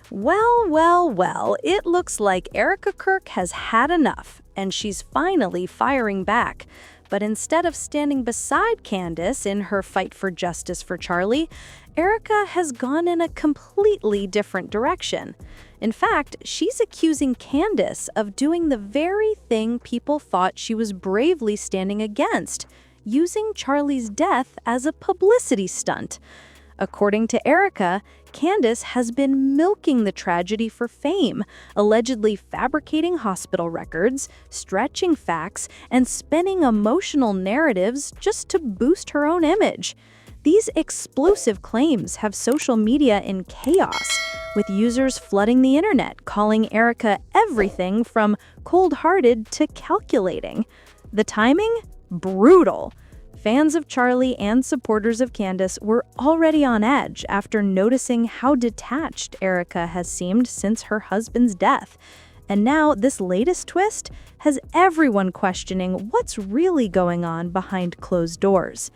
Well, it looks like Erika Kirk has had enough, and she's finally firing back. But instead of standing beside Candace in her fight for justice for Charlie, Erika has gone in a completely different direction. In fact, she's accusing Candace of doing the very thing people thought she was bravely standing against, using Charlie's death as a publicity stunt. According to Erika, Candace has been milking the tragedy for fame, allegedly fabricating hospital records, stretching facts, and spinning emotional narratives just to boost her own image. These explosive claims have social media in chaos, with users flooding the internet, calling Erika everything from cold-hearted to calculating. The timing? Brutal. Fans of Charlie and supporters of Candace were already on edge after noticing how detached Erika has seemed since her husband's death. And now this latest twist has everyone questioning what's really going on behind closed doors.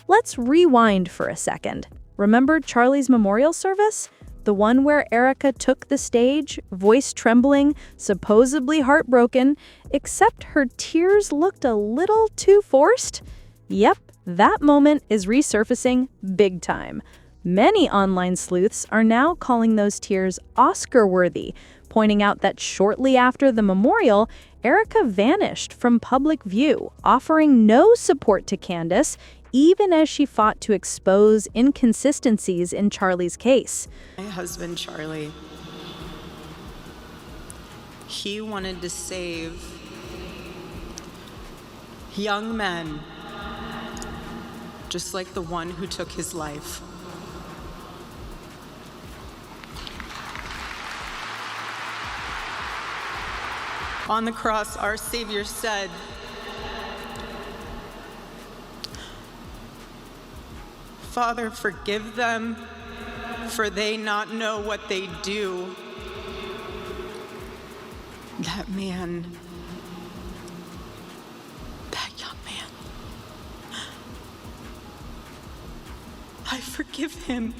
Let's rewind for a second. Remember Charlie's memorial service? The one where Erika took the stage, voice trembling, supposedly heartbroken, except her tears looked a little too forced? Yep, that moment is resurfacing big time. Many online sleuths are now calling those tears Oscar-worthy, pointing out that shortly after the memorial, Erika vanished from public view, offering no support to Candace, even as she fought to expose inconsistencies in Charlie's case. My husband, Charlie, he wanted to save young men, just like the one who took his life. On the cross, our Savior said, "Father, forgive them, for they not know what they do." That man, that young man, I forgive him.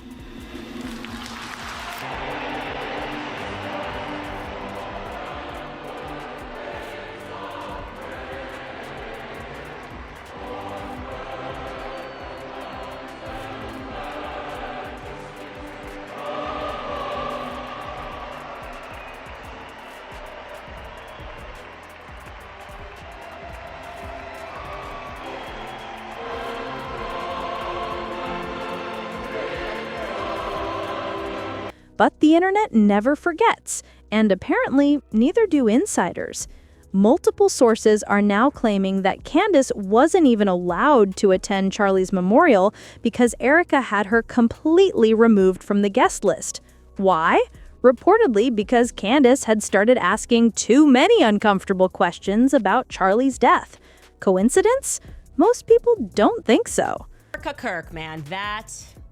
But the internet never forgets, and apparently neither do insiders. Multiple sources are now claiming that Candace wasn't even allowed to attend Charlie's memorial because Erika had her completely removed from the guest list. Why? Reportedly because Candace had started asking too many uncomfortable questions about Charlie's death. Coincidence? Most people don't think so. Erika Kirk, man,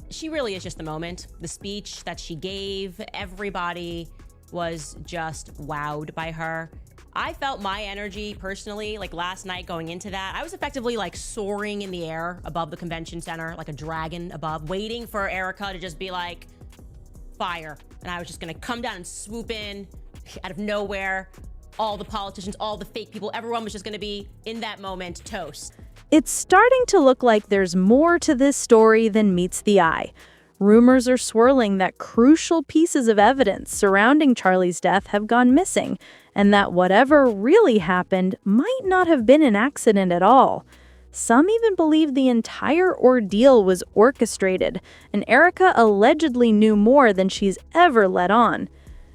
she really is just the moment. The speech that she gave, everybody was just wowed by her. I felt my energy personally, like last night going into that, I was effectively like soaring in the air above the convention center, like a dragon above, waiting for Erika to just be like, fire. And I was just gonna come down and swoop in out of nowhere. All the politicians, all the fake people, everyone was just gonna be in that moment toast. It's starting to look like there's more to this story than meets the eye. Rumors are swirling that crucial pieces of evidence surrounding Charlie's death have gone missing, and that whatever really happened might not have been an accident at all. Some even believe the entire ordeal was orchestrated, and Erika allegedly knew more than she's ever let on.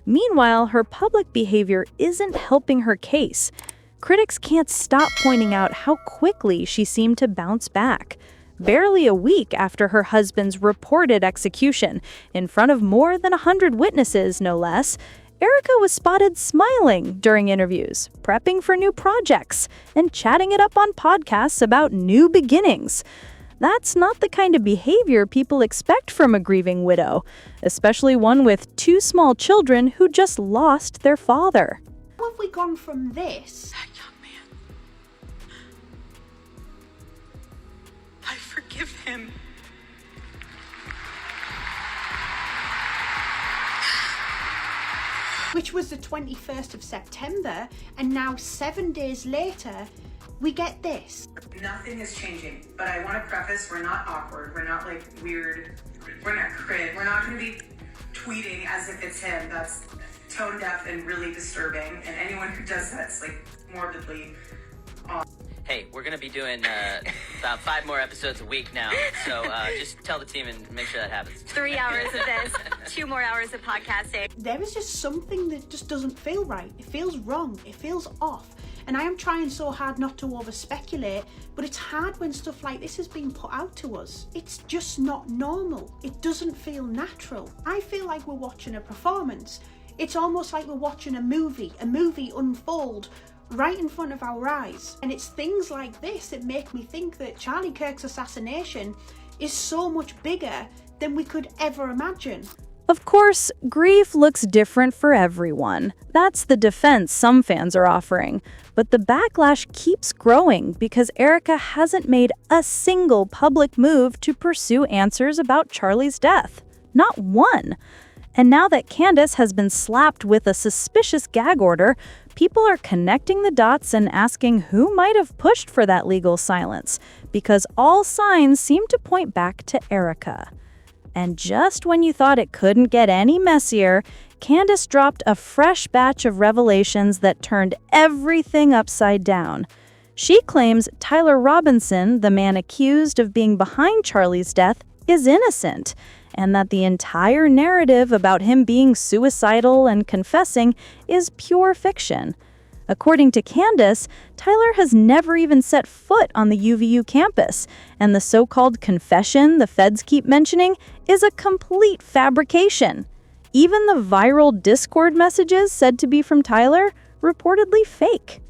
Meanwhile, her public behavior isn't helping her case. Critics can't stop pointing out how quickly she seemed to bounce back. Barely a week after her husband's reported execution, in front of more than 100 witnesses, no less, Erika was spotted smiling during interviews, prepping for new projects, and chatting it up on podcasts about new beginnings. That's not the kind of behavior people expect from a grieving widow, especially one with 2 small children who just lost their father. How have we gone from this? That young man, I forgive him. which was the 21st of September, and now 7 days later, we get this. Nothing is changing, but I want to preface, we're not awkward, we're not like weird, we're not crit, we're not going to be tweeting as if it's him. That's tone deaf and really disturbing, and anyone who does that's like morbidly Hey, we're going to be doing about 5 more episodes a week now, so just tell the team and make sure that happens. 3 hours of this, 2 more hours of podcasting. There is just something that just doesn't feel right. It feels wrong. It feels off. And I am trying so hard not to over-speculate, but it's hard when stuff like this is being put out to us. It's just not normal. It doesn't feel natural. I feel like we're watching a performance. It's almost like we're watching a movie unfold right in front of our eyes. And it's things like this that make me think that Charlie Kirk's assassination is so much bigger than we could ever imagine. Of course, grief looks different for everyone. That's the defense some fans are offering. But the backlash keeps growing because Erika hasn't made a single public move to pursue answers about Charlie's death. Not one. And now that Candace has been slapped with a suspicious gag order, people are connecting the dots and asking who might have pushed for that legal silence, because all signs seem to point back to Erika. And just when you thought it couldn't get any messier, Candace dropped a fresh batch of revelations that turned everything upside down. She claims Tyler Robinson, the man accused of being behind Charlie's death, is innocent, and that the entire narrative about him being suicidal and confessing is pure fiction. According to Candace, Tyler has never even set foot on the UVU campus, and the so-called confession the feds keep mentioning is a complete fabrication. Even the viral Discord messages said to be from Tyler, reportedly fake.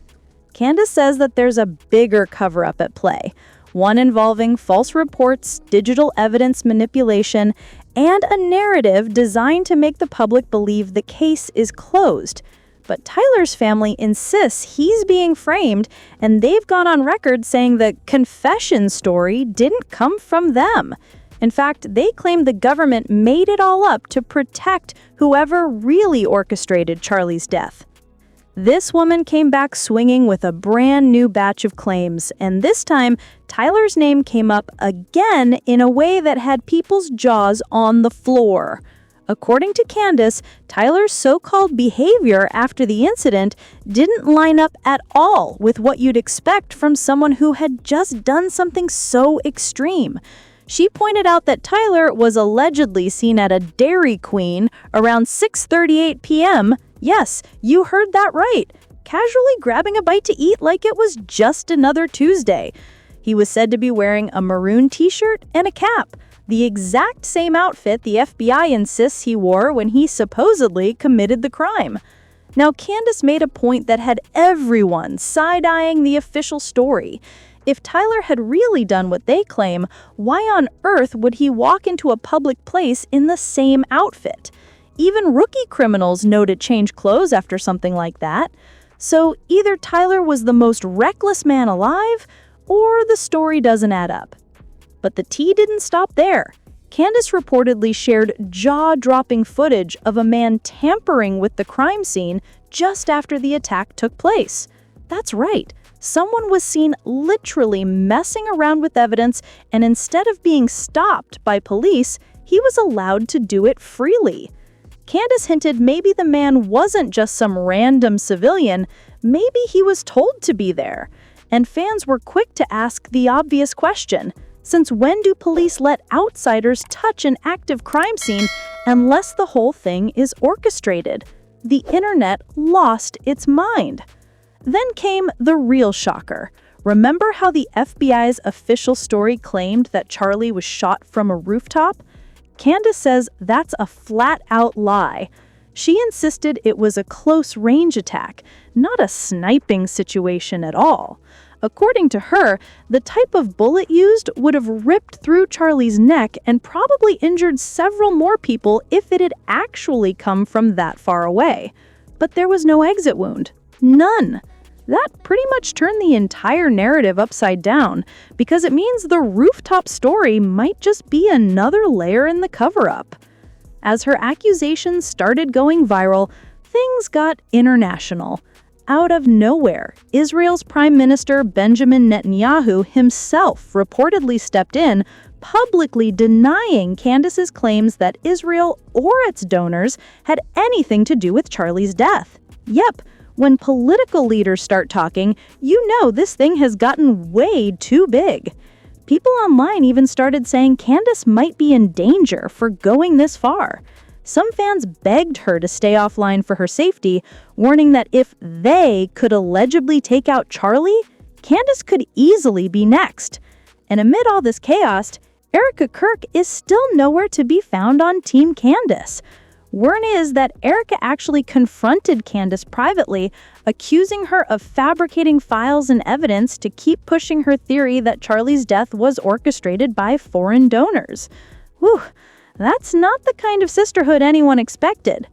Candace says that there's a bigger cover-up at play, one involving false reports, digital evidence manipulation, and a narrative designed to make the public believe the case is closed. But Tyler's family insists he's being framed, and they've gone on record saying the confession story didn't come from them. In fact, they claim the government made it all up to protect whoever really orchestrated Charlie's death. This woman came back swinging with a brand new batch of claims, and this time, Tyler's name came up again in a way that had people's jaws on the floor. According to Candace, Tyler's so-called behavior after the incident didn't line up at all with what you'd expect from someone who had just done something so extreme. She pointed out that Tyler was allegedly seen at a Dairy Queen around 6:38 p.m. Yes, you heard that right. Casually grabbing a bite to eat like it was just another Tuesday. He was said to be wearing a maroon t-shirt and a cap, the exact same outfit the FBI insists he wore when he supposedly committed the crime. Now, Candace made a point that had everyone side-eyeing the official story. If Tyler had really done what they claim, why on earth would he walk into a public place in the same outfit? Even rookie criminals know to change clothes after something like that. So either Tyler was the most reckless man alive, or the story doesn't add up. But the tea didn't stop there. Candace reportedly shared jaw-dropping footage of a man tampering with the crime scene just after the attack took place. That's right. Someone was seen literally messing around with evidence, and instead of being stopped by police, he was allowed to do it freely. Candace hinted maybe the man wasn't just some random civilian, maybe he was told to be there. And fans were quick to ask the obvious question: since when do police let outsiders touch an active crime scene unless the whole thing is orchestrated? The internet lost its mind. Then came the real shocker. Remember how the FBI's official story claimed that Charlie was shot from a rooftop? Candace says that's a flat-out lie. She insisted it was a close-range attack, not a sniping situation at all. According to her, the type of bullet used would have ripped through Charlie's neck and probably injured several more people if it had actually come from that far away. But there was no exit wound. None. That pretty much turned the entire narrative upside down, because it means the rooftop story might just be another layer in the cover-up. As her accusations started going viral, things things got international. Out of nowhere, Israel's Prime Minister Benjamin Netanyahu himself reportedly stepped in, publicly denying Candace's claims that Israel or its donors had anything to do with Charlie's death. Yep, when political leaders start talking, you know this thing has gotten way too big. People online even started saying Candace might be in danger for going this far. Some fans begged her to stay offline for her safety, warning that if they could allegedly take out Charlie, Candace could easily be next. And amid all this chaos, Erika Kirk is still nowhere to be found on Team Candace. Word is that Erika actually confronted Candace privately, accusing her of fabricating files and evidence to keep pushing her theory that Charlie's death was orchestrated by foreign donors. Whew. That's not the kind of sisterhood anyone expected.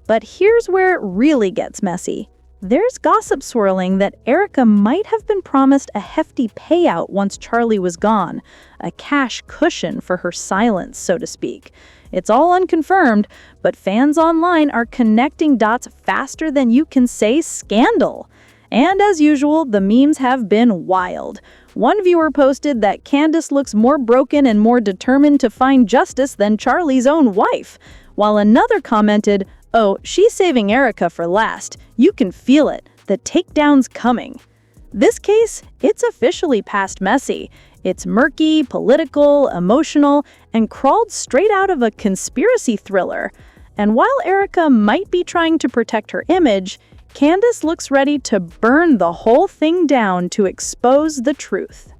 But here's where it really gets messy. There's gossip swirling that Erika might have been promised a hefty payout once Charlie was gone, a cash cushion for her silence, so to speak. It's all unconfirmed, but fans online are connecting dots faster than you can say scandal. And as usual, the memes have been wild. One viewer posted that Candace looks more broken and more determined to find justice than Charlie's own wife, while another commented, "Oh, she's saving Erika for last. You can feel it. The takedown's coming." This case, it's officially past messy. It's murky, political, emotional, and crawled straight out of a conspiracy thriller. And while Erika might be trying to protect her image, Candace looks ready to burn the whole thing down to expose the truth.